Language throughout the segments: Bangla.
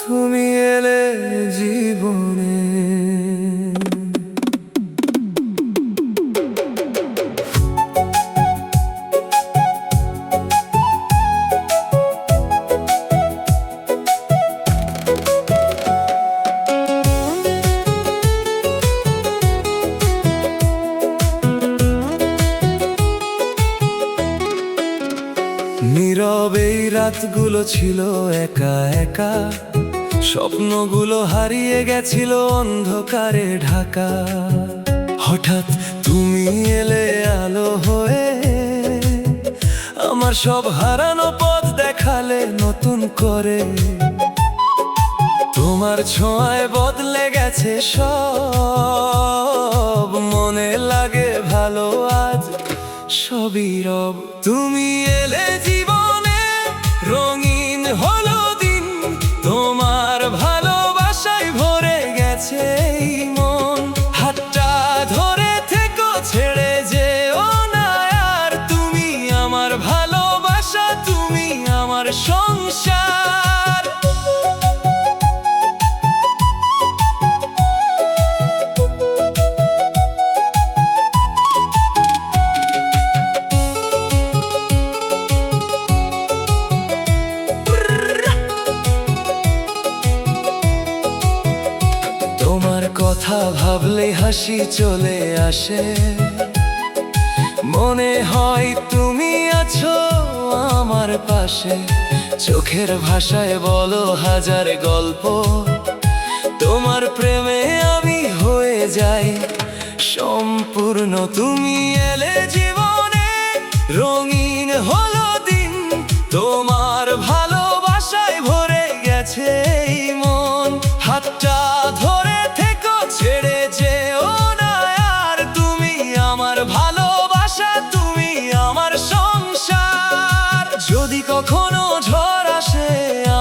তুমি এলে জীবনে, নীরব এই রাতগুলো ছিল একা একা, স্বপ্নগুলো হারিয়ে গেছিল অন্ধকারে ঢাকা। হঠাৎ তুমি এলে আলো হয়ে, আমার সব হারানো পথ দেখালে নতুন করে। তোমার ছোঁয়ায় বদলে গেছে সব, মনে লাগে ভালো আজ সবই রব। তুমি এলে জীবনে, রঙিন হলো দিন, তোমার ভালোবাসায় ভরে গেছে এই মন। হাতটা ধরে থেকো, ছেড়ে যেও না আর, তুমি আমার ভালোবাসা, তুমি আমার সংসার। কথা ভাবলে হাসি চলে আসে, মনে হয় তুমি আছো আমার পাশে। চোখের ভাষায় বলো হাজার গল্প, তোমার প্রেমে আমি হয়ে যাই সম্পূর্ণ। তুমি এলে জীবনে, রঙিন হলো দিন, তোমার ভালোবাসায় ভরে গেছে এই মন। হাতটা ধরে ছেড়ে যেও না আর, তুমি আমার ভালোবাসা, তুমি আমার সংসার। যদি কখনো ঝড় আসে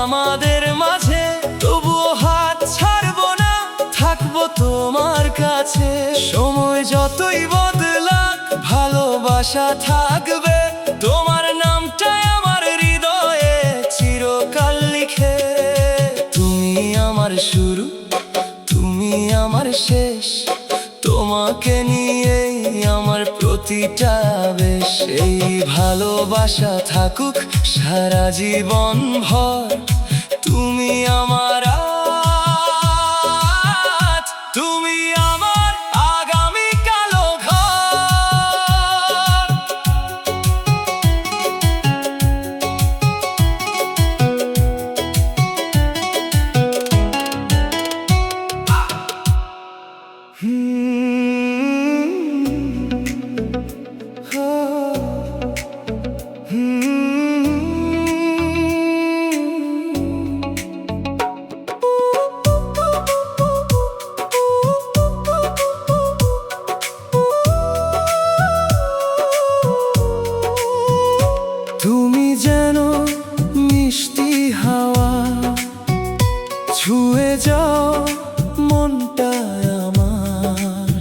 আমাদের মাঝে, তবুও হাত ছাড়বো না, থাকবো তোমার কাছে। সময় যতই বদলাক, ভালোবাসা থাকবে, তোমার নামটাই আমার হৃদয়ে চিরকাল লিখে। তুমি আমার শুরু, তুমি আমার শেষ, তোমাকে নিয়েই আমার প্রতিটা বেশ। এই ভালোবাসা থাকুক সারা জীবন ভর, তুমি আমার আজ, তুমি আমার আগামী কালো ঘর। তুমি যেন মিষ্টি হাওয়া, ছুঁয়ে যাও মনটা আমার।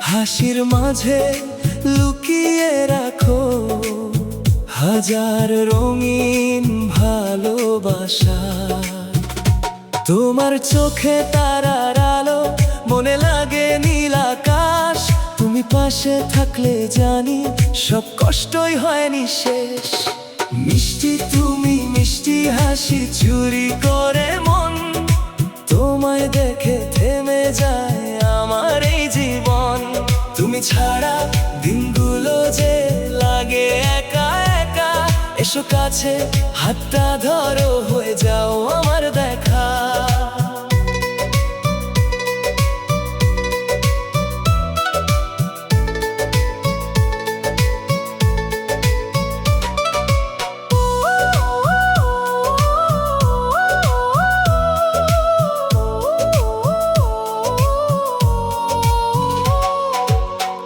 হাসির মাঝে লুকিয়ে রাখো হাজার রঙিন ভালোবাসা। তোমার চোখে তারার আলো, মনে লাগে নীল আকাশ। তুমি পাশে থাকলে জানি সব কষ্টই হয়নি শেষ। মিষ্টি তুমি, মিষ্টি হাসি চুরি করে মন, তোমায় দেখে থেমে যায় আমার এই জীবন। তুমি ছাড়া দিনগুলো যে লাগে একা একা, এসো কাছে হাতটা ধরো, হয়ে যাও আমার দেখা।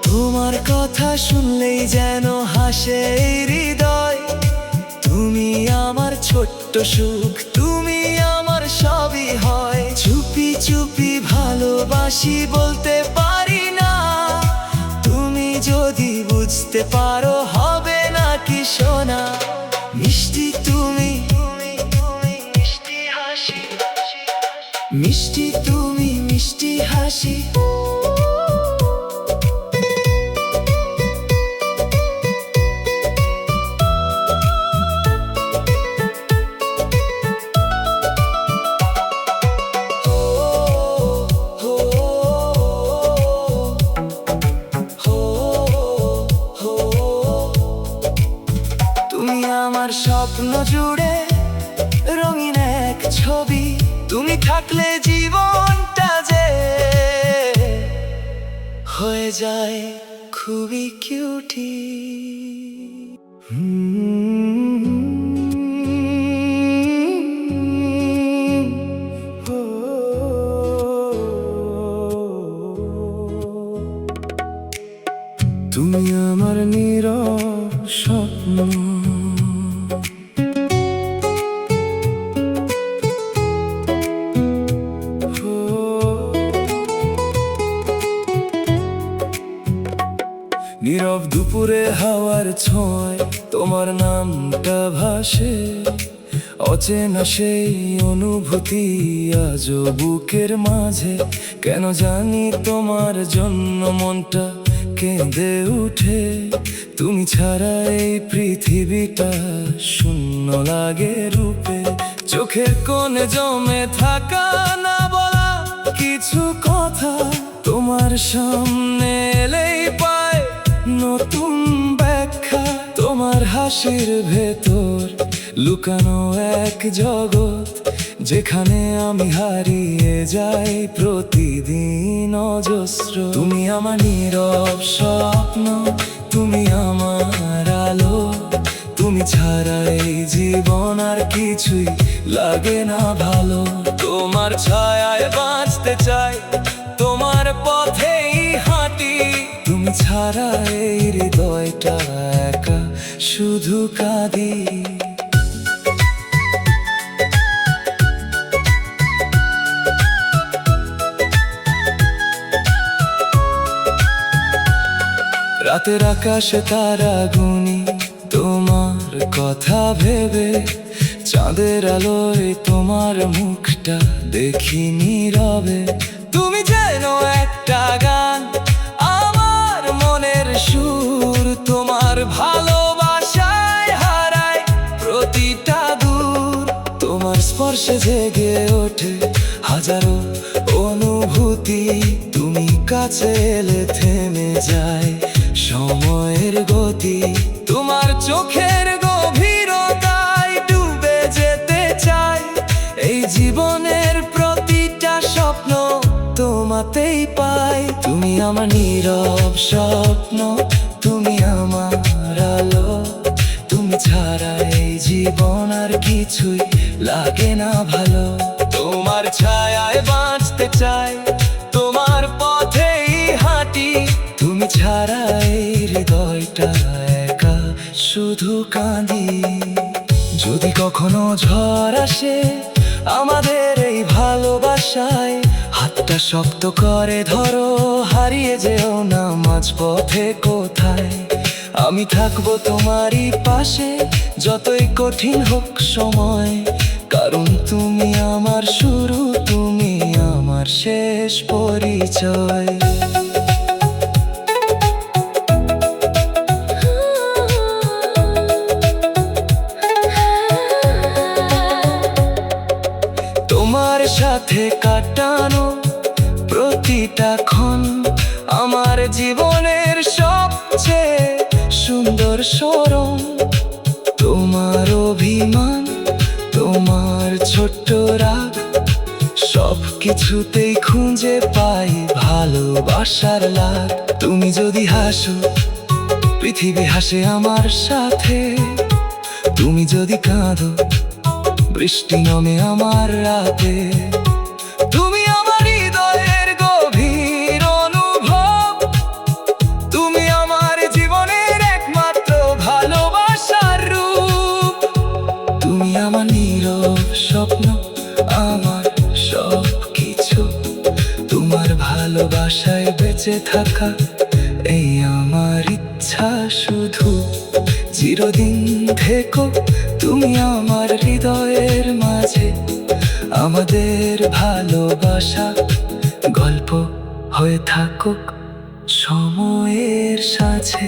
তোমার কথা শুনলেই যেন হাসে এই হৃদয়। তুমি আমার ছোট্ট সুখ, তুমি আমার সবই হয়। চুপি চুপি ভালোবাসি, বলতে পারি না। তুমি যদি বুঝতে পারো, হবে না কি মিষ্টি তুমি, মিষ্টি হাসি। তুমি আমার স্বপ্ন জুড়ে রঙিন এক ছবি, তুমি থাকলে জীবনটা যে হয়ে যায় খুবই কিউটি। তুমি আমার নীরব স্বপ্ন। নীরব দুপুরে হাওয়ার ছোঁয়ায় তোমার নামটা ভাসে, অচেনা সেই অনুভূতি আজও বুকের মাঝে। কেন জানি তোমার জন্য মনটা কেঁদে উঠে, তুমি ছাড়া এই পৃথিবীটা শূন্য লাগে রূপে। চোখের কোণে জমে থাকা না বলা কিছু কথা, তোমার সামনে এলেই পায় নতুন ব্যাখ্যা। তোমার হাসির ভেতর লুকানো এক জগৎ, যেখানে আমি হারিয়ে যাই প্রতিদিন অজস্র। তুমি আমার নীরব স্বপ্ন, তুমি আমার আলো, তুমি ছাড়া এই জীবন আর কিছুই লাগে না ভালো। তোমার ছায়ায় বাঁচতে চাই, তোমার পথেই হাঁটি, তুমি ছাড়া এই হৃদয়টা একা শুধু কাঁদি। রাতের আকাশে তারা গুনি তোমার কথা ভেবে, চাঁদের আলোয় তোমার মুখটা দেখি নীরবে। তুমি যেন একটা গান, আমার মনের সুর, তোমার ভালোবাসায় হারায় প্রতিটা দূর। তোমার স্পর্শে জেগে ওঠে হাজারো অনুভূতি, তুমি কাছে এলে থেমে যায় সময়ের গতি। তোমার চোখের গভীরতায় ডুবে যেতে চাই, এই জীবনের প্রতিটা স্বপ্ন তোমাতেই পাই। তুমি আমার নীরব স্বপ্ন, তুমি আমার আলো, তুমি ছাড়া এই জীবন আর কিছুই লাগে না ভালো। তোমার ছায়ায় বাঁচতে চাই, তোমার পথেই হাঁটি, তুমি ছাড়া এই হৃদয়টা একা শুধু কাঁদি। যদি কখনো ঝড় আসে আমাদের এই ভালোবাসায়, হাতটা শক্ত করে ধরো, হারিয়ে যেও না মাঝপথে কোথায়। আমি থাকবো তোমারই পাশে যতই কঠিন হোক সময়, কারণ তুমি আমার শুরু, তুমি আমার শেষ পরিচয়। তোমার সাথে কাটানো প্রতিটা ক্ষণ আমার জীবনের সবচেয়ে সুন্দর স্মরণ। তোমার অভিমান, তোমার ছোট্ট রাগ, সব কিছুতেই খুঁজে পাই ভালোবাসার লাগ। তুমি যদি হাসো পৃথিবী হাসে আমার সাথে, তুমি যদি কাঁদো বৃষ্টি নামে আমার রাতে। তুমি আমার হৃদয়ের গভীর অনুভব, তুমি আমার জীবনের একমাত্র ভালোবাসার রূপ। তুমি আমার নীরব স্বপ্ন, আমার সব কিছু, তোমার ভালোবাসায় বেঁচে থাকা এই আমার ইচ্ছা শুধু। চিরদিন থেকো তুমি আমার হৃদয়ের মাঝে, আমাদের ভালোবাসা গল্প হয়ে থাকুক সময়ের সাথে।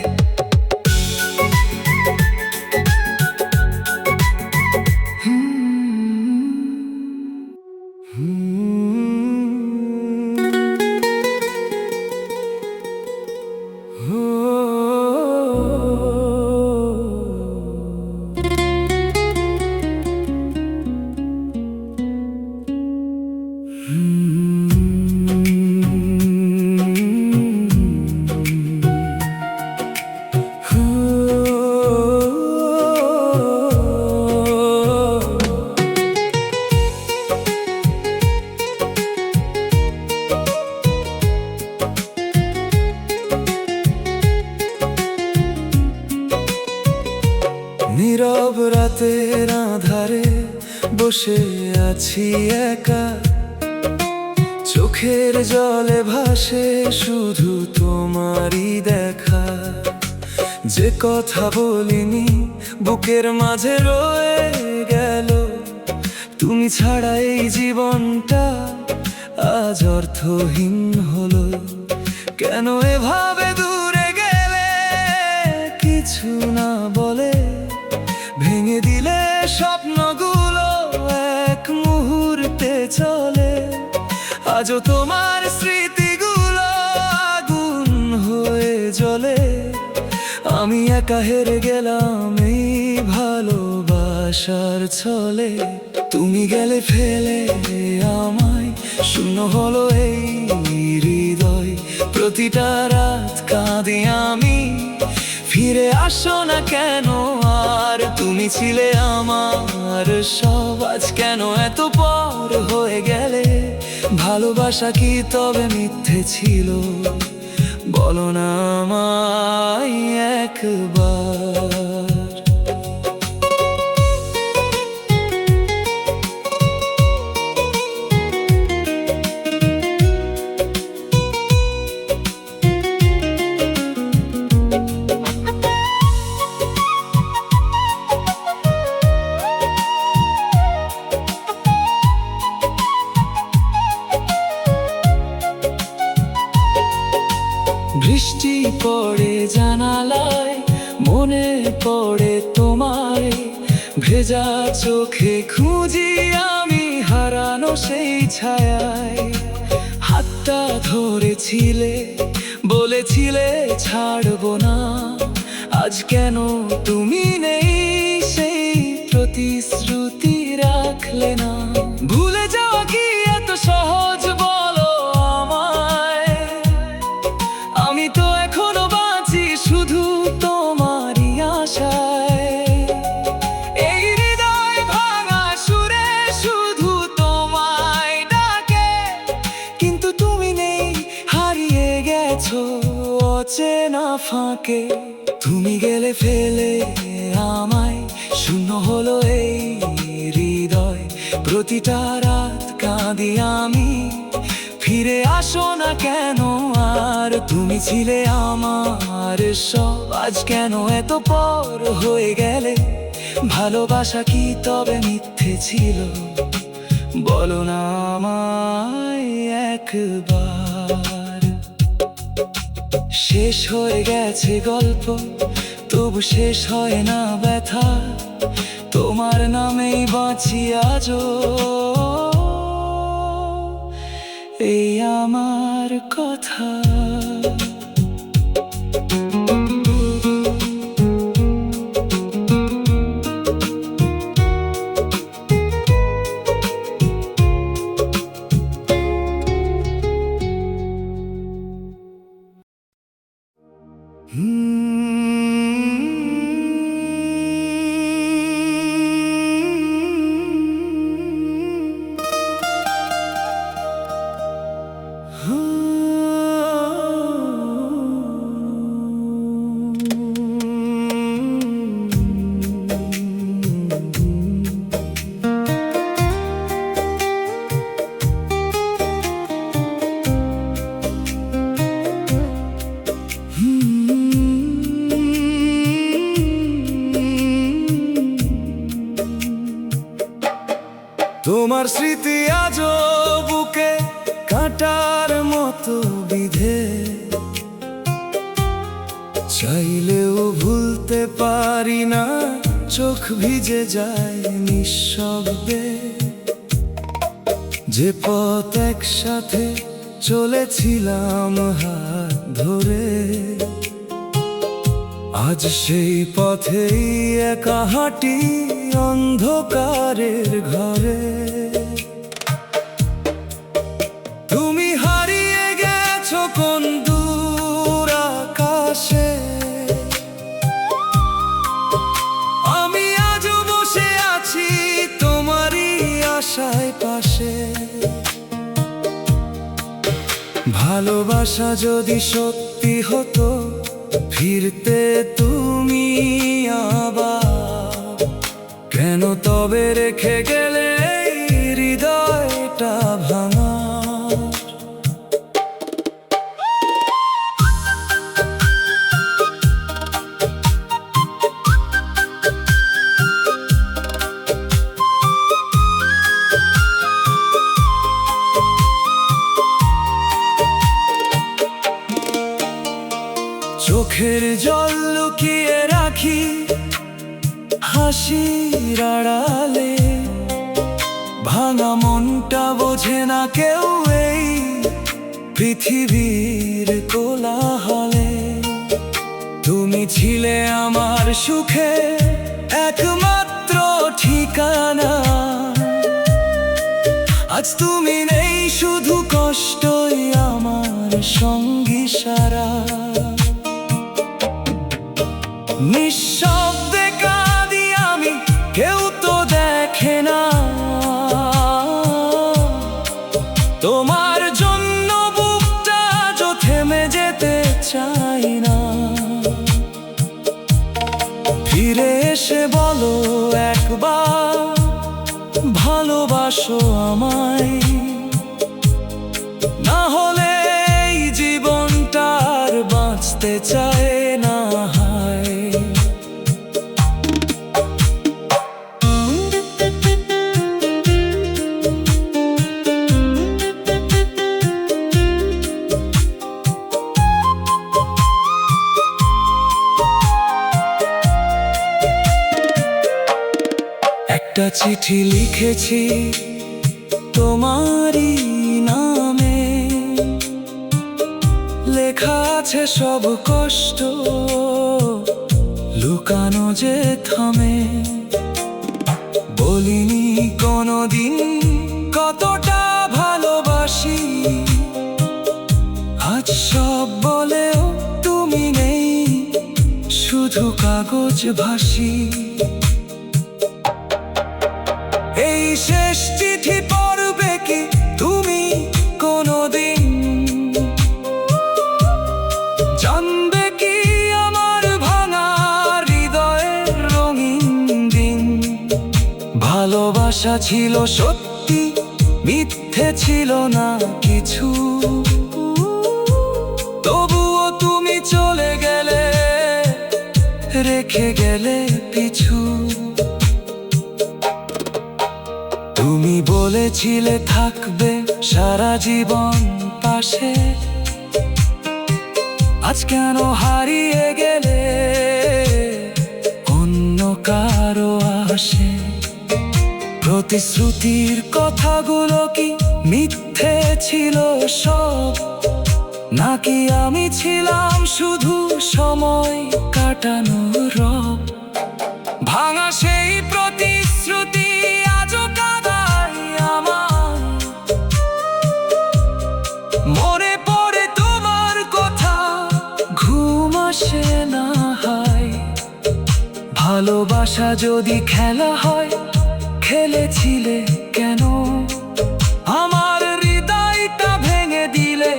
নীরব রাতের আঁধারে বসে আছি একা, চোখের জলে ভাসে শুধু তোমারই দেখা। যে কথা বলিনি বুকের মাঝে রয়ে গেল, তুমি ছাড়া এই জীবনটা আজ অর্থহীন হলো। কেন এভাবে দূরে গেলে কিছু না বলে, ভেঙে দিলে স্বপ্নগুলো এক মুহূর্তে চলে। আজও তোমার স্মৃতিগুলো আগুন হয়ে জ্বলে। আমি একা হেরে গেলাম এই ভালোবাসার ছলে। তুমি গেলে ফেলে আমায়, শূন্য হলো এই হৃদয়। প্রতিটা রাত কাঁদি আমি, ফিরে আসো না কেন আর। তুমি ছিলে আমার সব, আজ কেন এত পর হয়ে গেলে। ভালোবাসা কি তবে মিথ্যে ছিল? বলো না আমায় একবার। বৃষ্টি পড়ে জানালায়, মনে পড়ে তোমায়। ভেজা চোখে খুঁজি আমি হারানো সেই ছায়ায়। হাতটা ধরেছিলে, বলেছিলে ছাড়বো না। আজ কেন তুমি নেই, সেই প্রতিশ্রুতি রাখলে না। ভুলে যাওয়া কি এত সহজ বলো আমায়? আমি তো এখনো বাঁচি শুধু তোমারই আশায়। এই হৃদয় ভাঙা সুরে শুধু তোমায় ডাকে, কিন্তু তুমি নেই, হারিয়ে গেছো অচেনা ফাঁকে। তুমি গেলে ফেলে আমায়, শূন্য হলো এই হৃদয়। প্রতিটা রাত কাঁদি আমি, ফিরে আসো না কেন আর। তুমি ছিলে আমার সব, আজ কেন এত পর হয়ে গেলে। ভালোবাসা কি তবে মিথ্যে ছিল? বলো না আমায় একবার। শেষ হয়ে গেছে গল্প, তবু শেষ হয় না ব্যথা। তোমার নামেই বাঁচি আজও, এই আমার কথা। তোমার স্মৃতি মতো বিধে, চাইলেও ভুলতে পারি না, চোখ ভিজে যায় নিঃশব্দে। যে পথ একসাথে চলেছিলাম হাত ধরে, আজ সেই পথেই একা হাঁটি অন্ধকারের ঘরে। তুমি হারিয়ে গেছো কোন দূর আকাশে, আমি আজও বসে আছি তোমারই আশায় পাশে। ভালোবাসা যদি সত্যি হতো, ফিরতে তুমি আবার, কেন তবে রেখে গেলে এই হৃদয়টা ভাঙা? চোখের জল লুকিয়ে রাখি হাসির আড়ালে, ভাঙা মনটা বোঝে না কেউ এই পৃথিবীর কোলাহলে। তুমি ছিলে আমার সুখে একমাত্র ঠিকানা, আজ তুমি নেই, শুধু কষ্টই আমার সঙ্গী সারা। নিঃশব্দে কাঁদি আমি, কেউ তো দেখে না, তোমার জন্য বুকটা আজ থেমে যেতে চাই না। ফিরে এসে বলো একবার, ভালোবাসো আমায়, না হলে এই জীবনটা আর বাঁচতে চায় না। একটা চিঠি লিখেছি তোমারই নামে, লেখা আছে সব কষ্ট লুকানো যে থামে। বলিনি কোনোদিন কতটা ভালোবাসি, আজ সব বলেও তুমি নেই, শুধু কাগজ ভাসি। এই শেষ চিঠি পড়বে কি তুমি কোনোদিন, জানবে কি আমার ভাঙা হৃদয়ের রঙিন দিন। ভালোবাসা ছিল সত্যি, মিথ্যে ছিল না কিছু, তবুও তুমি চলে গেলে, রেখে গেলে পিছু। তুমি বলেছিলে থাকবে সারা জীবন পাশে, আজ কেন হারিয়ে গেলে অন্য কারো আসে? প্রতিশ্রুতির কথাগুলো কি মিথ্যে ছিল সব, নাকি আমি ছিলাম শুধু সময় কাটানোর রব? ভাঙা সেই প্রতিশ্রুতি আজও কাঁদায় আমার, মনে পড়ে তোমার কথা, ঘুম আসে না হয়। ভালোবাসা যদি খেলা হয়, খেলেছিলে কেন? আমার হৃদয়টা ভেঙে দিলে,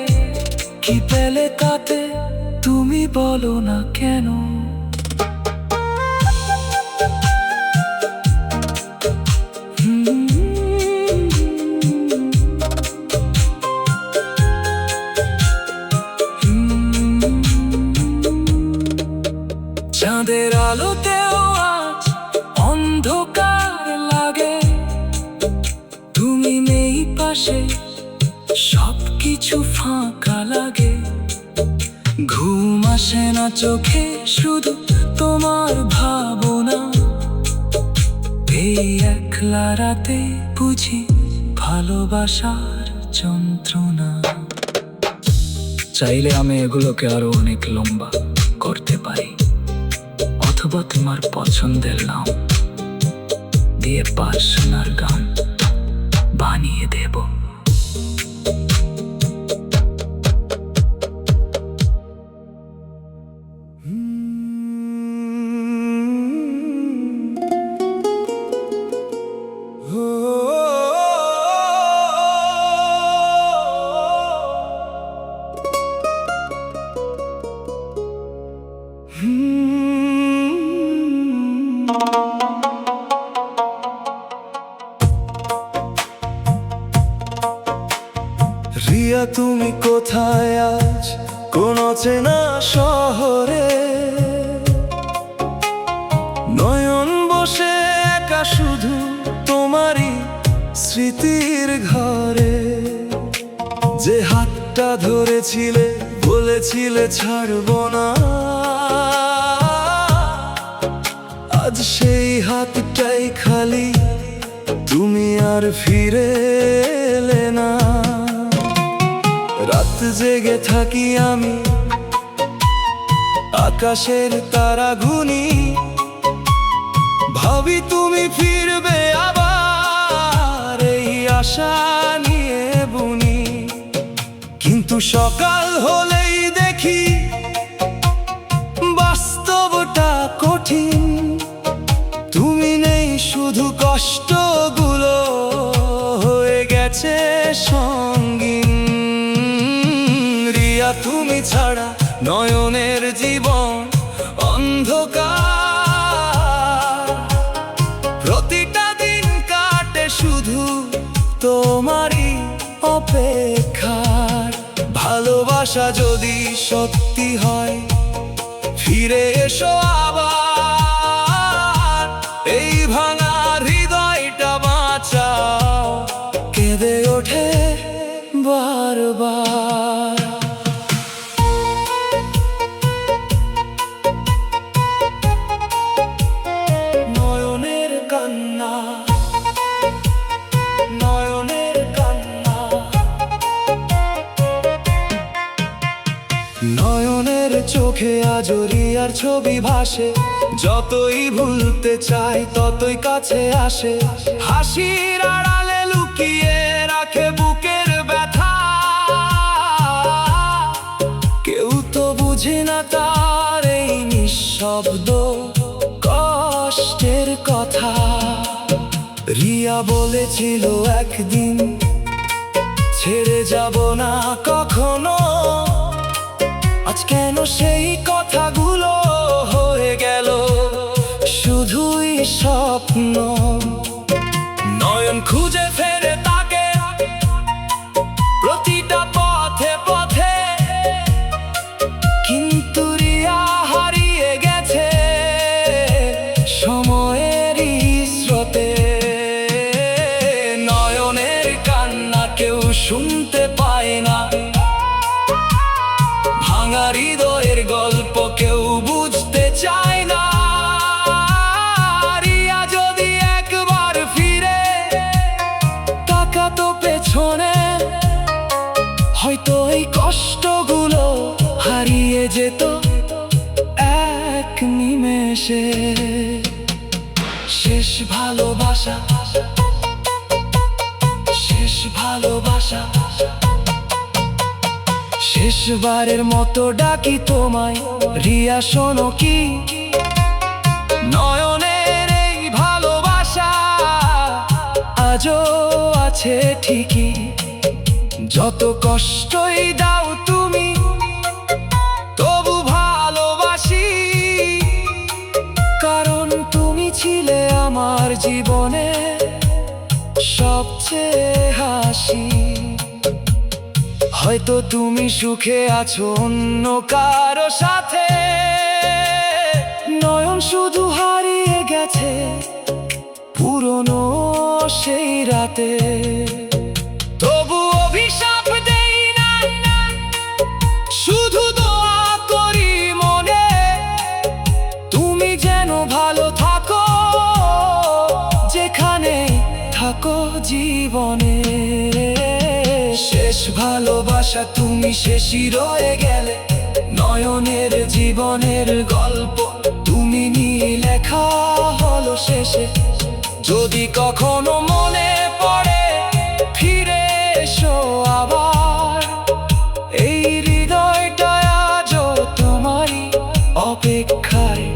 কি পেলে তাতে তুমি বলো না কেন? চাঁদের আলোতেও আজ অন্ধকার লাগে, তুমি নেই পাশে, সবকিছু ফাঁকা লাগে, ঘুম আসে না চোখে, শুধু তোমার ভাবনা। এই একলা রাতে বুঝি ভালোবাসার যন্ত্রণা। চাইলে আমি এগুলোকে আরো অনেক লম্বা করতে পারি, অথবা তোমার পছন্দের নাম দিয়ে পার্সোনাল গান বানিয়ে দেব। রিয়া, তুমি কোথায় আজ? কোন চেনা শহরে নয়ন বসে একা, শুধু তোমারই স্মৃতির ঘরে। যে হাতটা ধরেছিলে, বলেছিলে ছাড়বো না, আজ সেই হাতটাই খালি, তুমি আর ফিরে এলে না। রাত জেগে থাকি আমি, আকাশের তারা গুনি, ভাবি তুমি ফিরবে আবার, এই আশা নিয়ে বুনি। কিন্তু সকাল হলেই দেখি বাস্তবটা কঠিন, তুমি নেই, শুধু কষ্টগুলো হয়ে গেছে সঙ্গীন। রিয়া, তুমি ছাড়া নয়নের জীবন অন্ধকার, প্রতিটা দিন কাটে শুধু তোমারই অপেক্ষার। ভালোবাসা যদি সত্যি হয়, ফিরে এসো আবার, এই ভাঙা হৃদয়টা বাঁচাও, কেঁদে ওঠে বারবার। নয়নের কান্না, নয়নের কান্না, নয়নের চোখে আজ রিয়ার ছবি ভাসে, যতই ভুলতে চাই ততই কাছে আসে। হাসির আড়ালে লুকিয়ে রাখে বুকের ব্যথা, কেউ তো বুঝে না তার এই নিঃশব্দ কষ্টের কথা। রিয়া বলেছিল একদিন ছেড়ে যাব না কখনো, আজ কেন সেই কথাগুলো হয়ে গেল শুধুই স্বপ্ন। নয়ন খুঁজে ফেরে তাকে প্রতিটা পথে পথে, কিন্তু রিয়া হারিয়ে গেছে সময়েরই স্রোতে। নয়নের কান্না কেউ শুনতে পায় না, ভাঙা হৃদয়ের গল্প কেউ বুঝতে চায় না। রিয়া যদি একবার ফিরে তাকাতো পেছনে, হয়তো এই কষ্টগুলো হারিয়ে যেত এক নিমেষে। শেষ ভালোবাসা, শেষ ভালোবাসা, শেষবারের মতো ডাকি তোমায়, রিয়া শোনো কি? নয়নের এই ভালোবাসা আজও আছে ঠিকই, যত কষ্টই দাও তুমি তবু ভালোবাসি, কারণ তুমি ছিলে আমার জীবনে সবচেয়ে হাসি। হয়তো তুমি সুখে আছো অন্য কারো সাথে, নয়ন শুধু হারিয়ে গেছে পুরনো সেই রাতে। তবু অভিশাপ দেই না, জীবনে। শেষ ভালোবাসা তুমি, শেষই রয়ে গেলে নয়নের জীবনের গল্প তুমি নিয়ে লেখা হলো শেষে। যদি কখনো মনে পড়ে ফিরে এসো আবার, এই হৃদয়টা আজও তোমারই অপেক্ষায়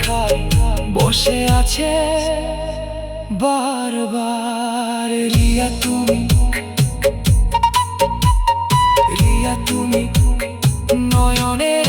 বসে আছে বারবার। রিয়া তুমি, রিয়া তুমি, নয়নের